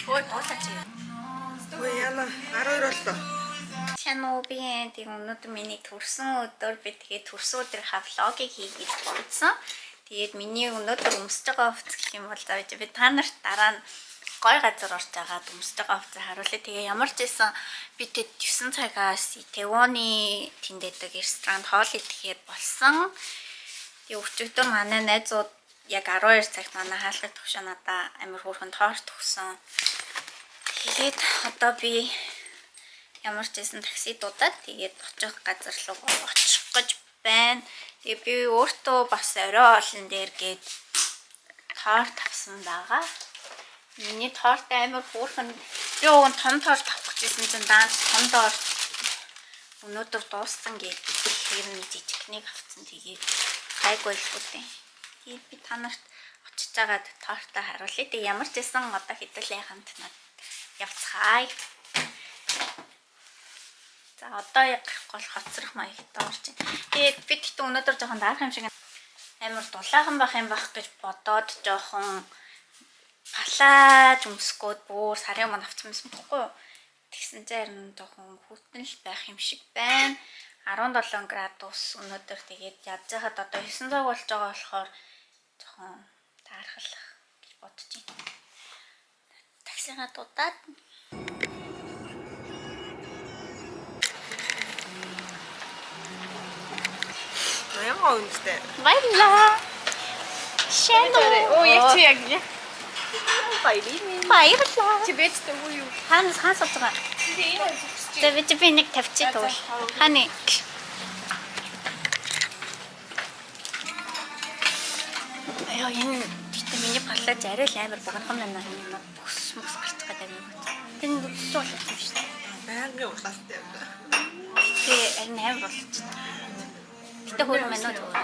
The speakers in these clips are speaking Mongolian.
Ой, дуусаач юм. Ой, яна 12 боллоо. Чанаа би тэг өнөөдөр миний төрсөн өдөр би тэгээд төрсөн өдрийнхаа влогийг хийгээд бодсон. Тэгээд миний өнөөдөр өмсөж байгаа хувцас гэх юм бол заавал би та нарт дараа нь гой газар орж агаад өмсөж байгаа хувцас харуулъя. Тэгээ ямар ч байсан би тэд 9 цагаас Тэвоны тэндэдэг ресторанд хоол идэхээр болсон. Тэгээ өчигдөр манай найзууд яг 12 цагт манай хаалгыг төвшөө надаа амар хөөрхөн тоорт өгсөн. Тэгээд одоо би ямар ч байсан такси дуудаад тэгээд очих газар руу очих гэж байна. Тэгээ би өөртөө бас орой олон дээр гээд торт авсан байгаа. Миний торт амар хөөрхөн. Би уг нь том торт авах гэжсэн чинь даанч том торт өнөөдөр дууссан гээд тэр нь жижигнийг авсан. Тэгээд гайгүй л үгүй. Тэгээд би та нарт очиж байгаад тортоо харуулъя. Тэгээ ямар ч байсан одоо хэдүүлээ хамт над явцгаая. За одоо яг гол хоцрох маягтай орж байна. Тэгээд би тэгтээ өнөөдөр жоохон дарах юм шиг амар дулаахан байх юм байх гэж бодоод жоохон палаж өмсгөөд бүр сарын өмнө авсан байсан бохгүй юу. Тэгсэн чинь харин жоохон хүйтэн л байх юм шиг байна. 17 градус өнөөдөр тэгээд ядж хахад одоо 9 цаг болж байгаа болохоор жоохон таархалах гэж бодож байна. Таксигаа дуудаад Ямар үнэтэй. баярлаа. Шэнэ. Оо яг чи яг Баярлаа. чи бэжтэй уу юу? Хаанаас хаанаас болж байгаа? За би нэг тавьчих тэгвэл. Хааны. Яа энэ гэтээ миний палаж арай л амар богинохон байна. Бүс гарч байгаа юм. Тэн үдчих болох юм шүү дээ. Байнгын углаастай юм да. Тэгээ энэ амар болчихсон. Гэтээ хөл манайд өөр.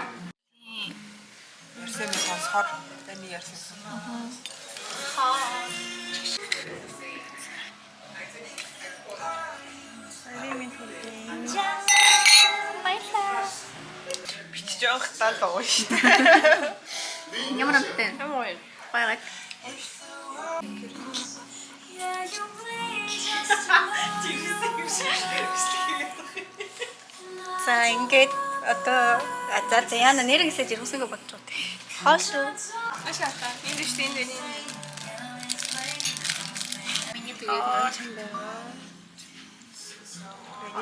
Ярсэн сонсохоор таны ярсэн. Баярлаа. Бич жоох тал доо шүү дээ. Ямар амттай. Ямар юм? Баярлаа. За ингээд одоо за яна нэрнгэсэж ирсэнгээ бодож байна. Хоошоо. Ашаата. Энд шүү дээ энэ. Миний тэгээд нууч юм байна.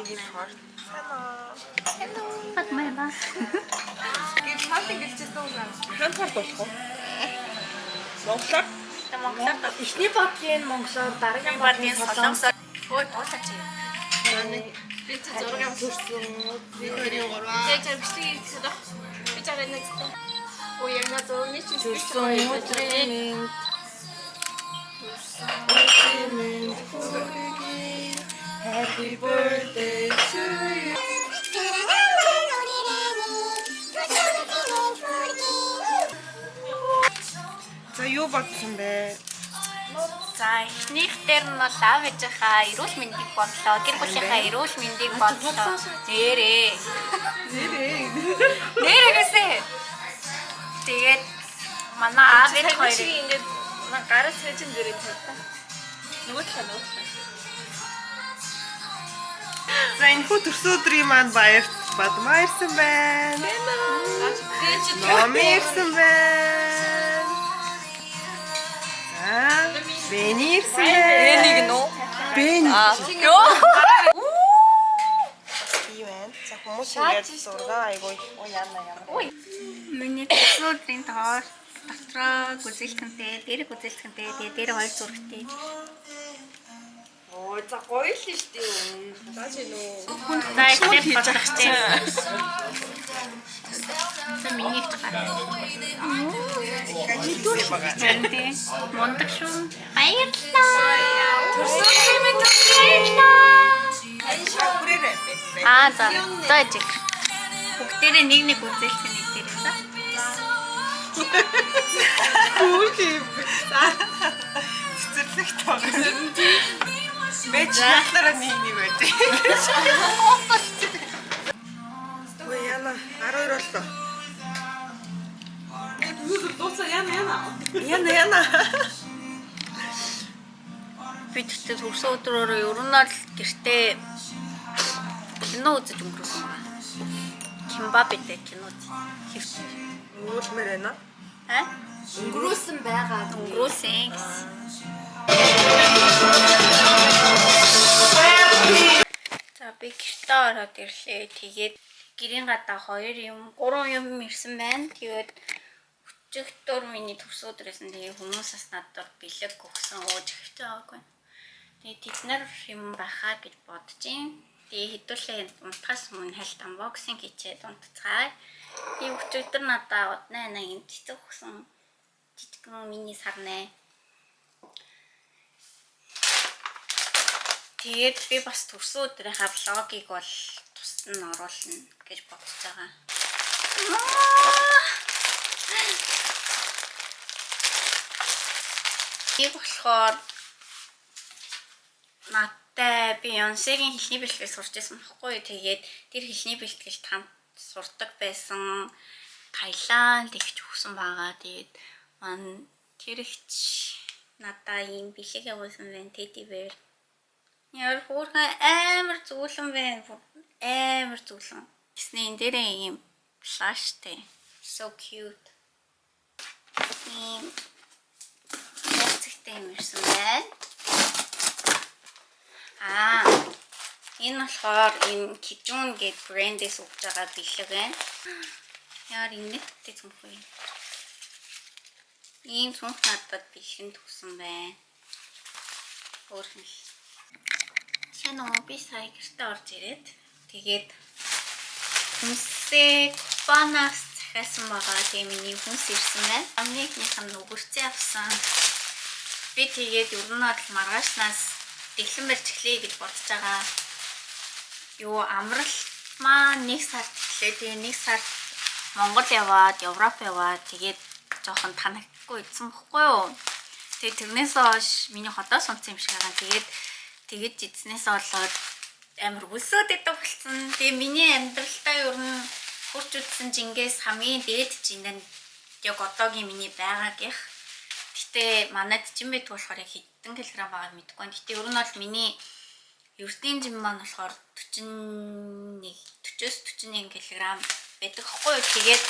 Нэг торт. Hello. Батмайна. Гэвч хатыг гэлчээс дуурай. Хан торт болох уу? Монголоор Монголоор Эхний бодлын Монголоор дараагийн бадгийн бодлын солонгосоор ой дуусаач юм. Би ч зураг авчихсан. Би 23. Тэг чарвчлыг хийхэд баг. Би чараа нэгтэй. Оо яг наа зурны чи өдрийн Happy birthday to you. за юу бодсон бэ? За эхнийх дээр нь бол аав ээжийнхаа эрүүл мэндийг бодлоо. Гэр бүлийнхаа эрүүл мэндийг бодлоо. Нэрээ. Нэрээгээсээ. Тэгээд манай аав ээж хоёрыг ингээд гараа цэжин дээрээ тавьтаа. Нөгөө талаа. За энэ хүү төрсөн өдрийн маань баярт бадмаа ирсэн байна. Номи ирсэн байна. Бэни ирсэн байна. Энийг нөө. Бэни. Ёо. Ивэн. За хүмүүс ингэж зургаа айгүй. Ой. Миний төрсөн өдрийн тоор дотроо гүзэлтэнтэй, дээрээ гүзэлтэнтэй, тэгээд дээрээ хоёр зурагтай. Оо за гоё л шүү дээ. Зааж нөө. За ихлээр бодлох чинь. За минийх гараа. Зэнтэй. Мондаг шүү. Баярлалаа. Төрсөн өдрийн Аа за. За ижиг. Бүгдээрээ нэг үзэлтэн нэг дээр за. Хүүхий. Цэцэрлэг тоо. Бэж яхлаараа нэг байж. Ой яна 12 боллоо. Юу дуусаа яна. Яна. Би тэгтээ төрсөн өдрөөрөө ер нь л гэртээ кино үзэж өнгөрөөсөн байна. Кимбабтэй кино хийсэн. Өнгөрүүлмээр байна. Өнгөрүүлсэн байгаа. Өнгөрөөсөн гэсэн. За би гэртээ ороод ирлээ. Тэгээд гэрийн гадаа 3 юм ирсэн байна. Тэгээд өчигдөр миний төрсөн өдрөөс нь тэгээ хүмүүсээс надад бэлэг өгсөн ууж ихтэй байгаагүй. Тэгээд тэд нар юм байхаа гэж бодож юм. Тэгээ хэдүүлээ унтахаас өмнө хальт unboxing хийчээд унтцгаая. Би өчигдөр надад удаа энд цэцэг өгсөн жижигхэн миний сарнаа. Тэгээд би бас төрсөн өдрийнхаа влогийг бол тусад нь оруулна гэж бодож байгаа. Би болохоор надтай Бейонсегийн хэлний бэлтгэл сурч байсан байхгүй. Тэгээд тэр хэлний бэлтгэл тамд сурдаг байсан. Таиланд ихч өгсөн байгаа. Тэгээд мань тэр ихч надаа ийм бэлэг явуулсан байна. Teddy bear. Яар хөөрхөн амар зүйлэн байна. Амар зүйлэн. Тэсний энэ дээрээ ийм плаштай. So cute. Ийм юм ирсэн байна. Энэ болохоор энэ Kijun гэдэг брэндээс өгж байгаа бэлэг байна. Яар инээдтэй цүнх вэ? Ийм цүнх надад бэлгэнд өгсөн байна. Өөрхөн. Би сая гэртээ орж ирээд тэгээд хүнсээ банаас захиасан байгаа. Тэгээ миний хүнс ирсэн байна. Амнийхнийх нь өгөрцөө авсан. Би тэгээд ер нь л маргаашнаас дэглэн барьж эхлэе гэж бодож байгаа. Амралт маань 1 сард эхлэе. Тэгээ 1 сард Монгол яваад, Европ яваад тэгээд жоохон танахгүй идсэн бохгүй юу? Тэгээд тэрнээс хойш миний хотоос унтсан юм шиг байгаа. Тэгээд идснээс болоод амар өсөөд идэх болсон. Тэгээ миний амьдралтаа ер нь хурц үтсэн жингээс хамгийн дээд жинэн яг одоогийн миний байгаагийнх. Гэтэ манайд жим бит болохоор яг хэдэн килограмм байгааг мэдэхгүй байна. Гэтэ ер нь бол миний эрдийн жим маань болохоор 40-41 кг байдаг хгүй. Тэгээд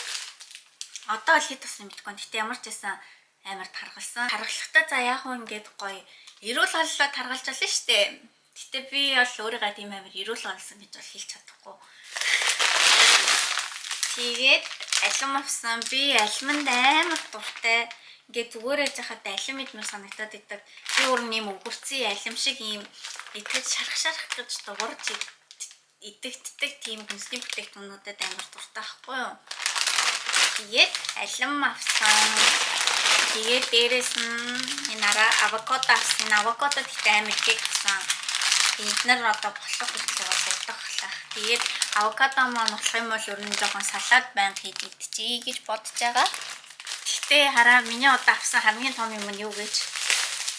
одоо л хэд тусна мэдэхгүй байна. Гэтэ ямар ч байсан амар таргалсан. Таргалахдаа за яах вэ ингээд гоё эрүүл оллоо таргалж олно штэ. Гэтэ би бол өөрийгөө тийм амар эрүүл олсон гэж бол хэлж чадахгүй. Тэгээд алим авсан. Би алимд амар дуртай. Ингээд зүгээрээ жахад алим идмэр санагтаад идэг. Би өөр нэм өгөрцөн алим шиг ийм итгэж шарах гэж дуурж идэгддэг тийм хүнсний бүтээгдэхүүнүүдэд амар дуртай байхгүй юу? Тэгээд алим авсан. Тэгээд дээрэс нь энэ авокадо авсан. Авокадо гэхдээ амар их авсан. Энд нар одоо болох хэрэгтэй бол удах хлах. Тэгээд авокадо маань болох юм бол ер нь жоохон салаад байнг хийж идчихье гэж бодож байгаа. Гэтэ хараа миний одоо авсан хамгийн том юм нь юу гэж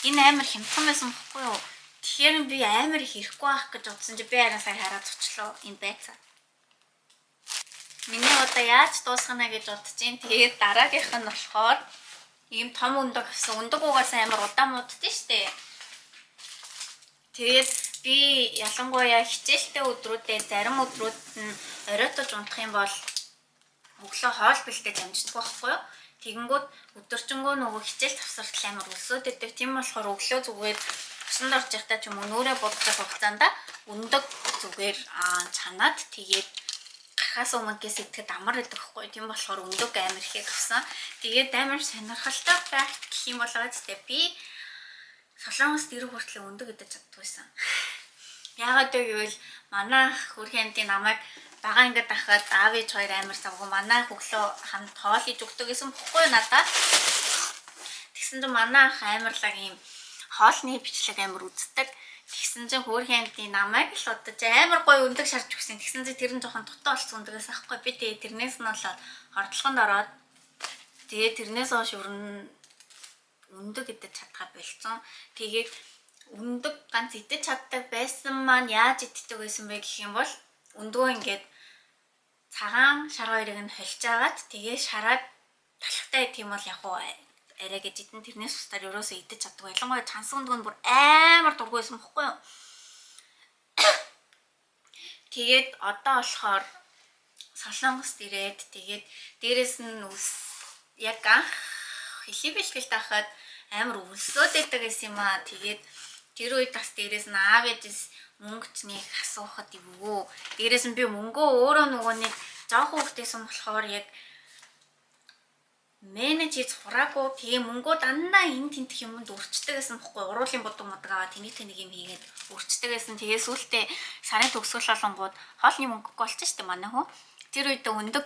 энэ амар хямдхан байсан бохгүй юу? Тэгэхээр би амар их ирэхгүй байх гэж бодсон чи би хараа сая хараад очлоо энэ байцаа. Миний одоо яаж дуусгана гэж бодож чинь тэгээд дараагийнх нь болохоор ийм том өндөг авсан. Өндөг угаас амар удаан мууддээ штэ. Тэгээд би ялангуяа хичээлтэй өдрүүдэд зарим өдрүүд нь оройтож унтах юм бол өглөө хоол бэлдэж амждаг байхгүй юу? Тэгэнгүүт өдөржингөө нөгөө хичээл завсралт амар өсөөд идэг. Тийм болохоор өглөө зүгээр усанд орж явахдаа ч юм уу нүрээ будах хугацаанд өндөг зүгээр чанаад тэгээд гарахаас өмнө гэсэтгэд амар идэх байхгүй. Тийм болохоор өндөг амар ихийг авсан. Тэгээд амар сонирхолтой байх гэх юм бол гадтай би Солонгост ирэх хүртэл өндөг идэж чаддаг байсан. Яагаад гэвэл манай хөрхөмтийн намайг бага ингээд ахад аав ээж хоёр амар завгүй манай хөглөө хамт хоол хийж өгдөг гэсэн бохгүй надад. Тэгсэн чинь манай ах амарлаг ийм хоолны бичлэг амар үздэг. Тэгсэн чинь хөрхөмтийн намайг л удаж амар гоё өндөг шарж өгсөн. Тэгсэн чинь тэр нь жоохон дутаа болсон өндөгөөс ахгүй. Би тэгээ тэрнээс нь болоод хордлогонд ороод тэгээ тэрнээс хойш өрн өндөг идэж чадхаа болцсон. Тэгээд өндөг ганц идэж чаддаг байсан маань яаж иддэг байсан бэ гэх юм бол өндгөө ингээд цагаан шар хоёрыг нь холж агаад тэгээ шараад талхтай тийм бол яг уу арай гэж идэн тэрнээс бусдаар ерөөсөө идэж чаддгүй. Ялангуяа чансан өндөг нь бүр амар дургүй байсан бохгүй юу? Тэгээд одоо болохоор Солонгост ирээд тэгээд дээрэс нь яг анх хэлхий бэлтгэл тахад амар өлсөөд байдаг гэсэн юм аа. Тэгээд тэр үед бас дээрэс нь аав ээжээс мөнгө ч нэг асуухад ивгүй. Дээрэс нь би мөнгөө өөрөө нөгөө нэг жоох хүүхдээсэн болохоор яг менеж хийж хураагүй тийм мөнгөө дандаа энэ тентх юмд өрчдөг гэсэн бохгүй. Уруулын бодог модог аваад тэнийг юм хийгээд өрчдөг гэсэн. Тэгээ сүултээ сарын төгсгөл болонгууд хоолны мөнгөгүй болчих штеп манай хөө. Тэр үед өндөг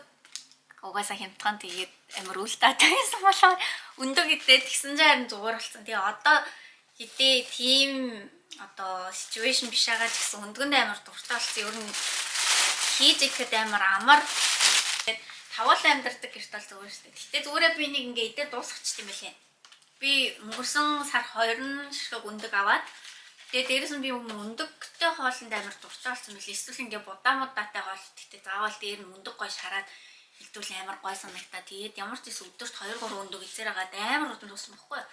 угаасаа хямдхан тэгээд амар үлдээтэй байсан болохоор өндөг идээд тэгсэн чинь харин зүгээр болсон. Тэгээ одоо хэдий тийм одоо ситүэйшн биш байгаа ч гэсэн өндгөнд амар дуртай болсон. Ер нь хийж ихэд амар амар тавал амьдардаг гэрт бол зүгээр шүү дээ. Гэтэ зүгээрээ би нэг ингээ идээд дуусгачих юм байлээ. Би өнгөрсөн сар 20 шиг өндөг аваад тэгээд дээрэс нь би өндөгтэй хоолнд амар дуртай болсон байлээ. Эсвэл ингээ будаа-мудаатай хоол идэхдээ заавал дээр нь өндөг гоё шараад хэлдүүл амар гой санагдаа. Тэгээд ямар ч зүйл өдөрт 2-3 өндөг эзээр агаад амар удан дууссан байхгүй юу?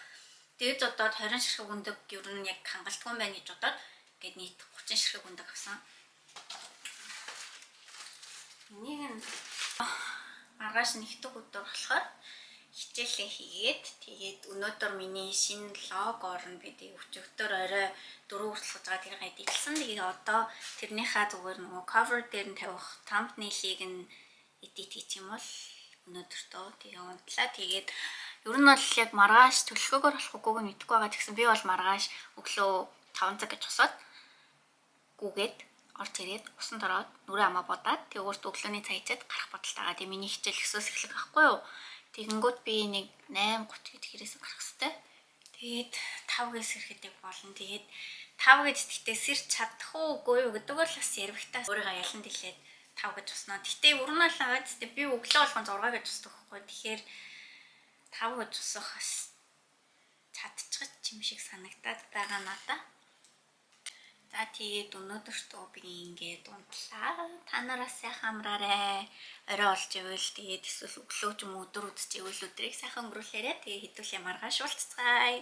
Тэгээд одоо 20 ширхэг өндөг ер нь яг хангалтгүй байна гэж бодоод ингээд нийт 30 ширхэг өндөг авсан. Энийг нь маргааш нэгдүг өдөр болохоор хичээлээ хийгээд тэгээд өнөөдөр миний шинэ лого орно гэдэг өчигдөр орой 4 хүртэл байгаа тэрийг эдитэлсэн. Тэгээд одоо тэрнийхээ зүгээр нөгөө cover дээр нь тавих thumbnail-ийг нь эдит хийх юм бол өнөөдөртөө тэгээ унтлаа. Тэгээд ер нь бол яг маргааш төлөвлөгөөгөр болохгүйг нь мэдэхгүй байгаа. Тэгсэн би бол маргааш өглөө 5 цаг гэж босоод гүгээд орж ирээд усан дороод нүрээ амаа бодаад тэгээ өөртөө өглөөний цай ичээд гарах бодолтойгаа тэгээ миний хичээл өсөөс эхлэх байхгүй юу. Тэгэнгүүт би нэг 8:30 гээд хэрэгээс гарах хэвээр. Тэгээд 5-ээс ирэхэд болно. Тэгээд 5 гэж тэгтээ сэрч чадах уугүй юу гэдэг бол бас ярвихтаа өөрийгөө ялан дэлээд 5 гэж босноо. Тэгтээ урнаал аваад тэгтээ би өглөө болгон 6 гэж босдог байхгүй. Тэгэхээр 5 гэж босох бас чадчихж юм шиг санагдаад байгаа надаа. За тэгээд өнөөдөртөө би ингээд унтлаа. Та нараас сайхан амраарай. Орой олж ивэл тэгээд эсвэл өглөө ч юм уу өдөр үдчихвэл өдрийг сайхан өнгөрүүлээрэй. Тэгээд хэдүүлээ маргааш уулзцгаая.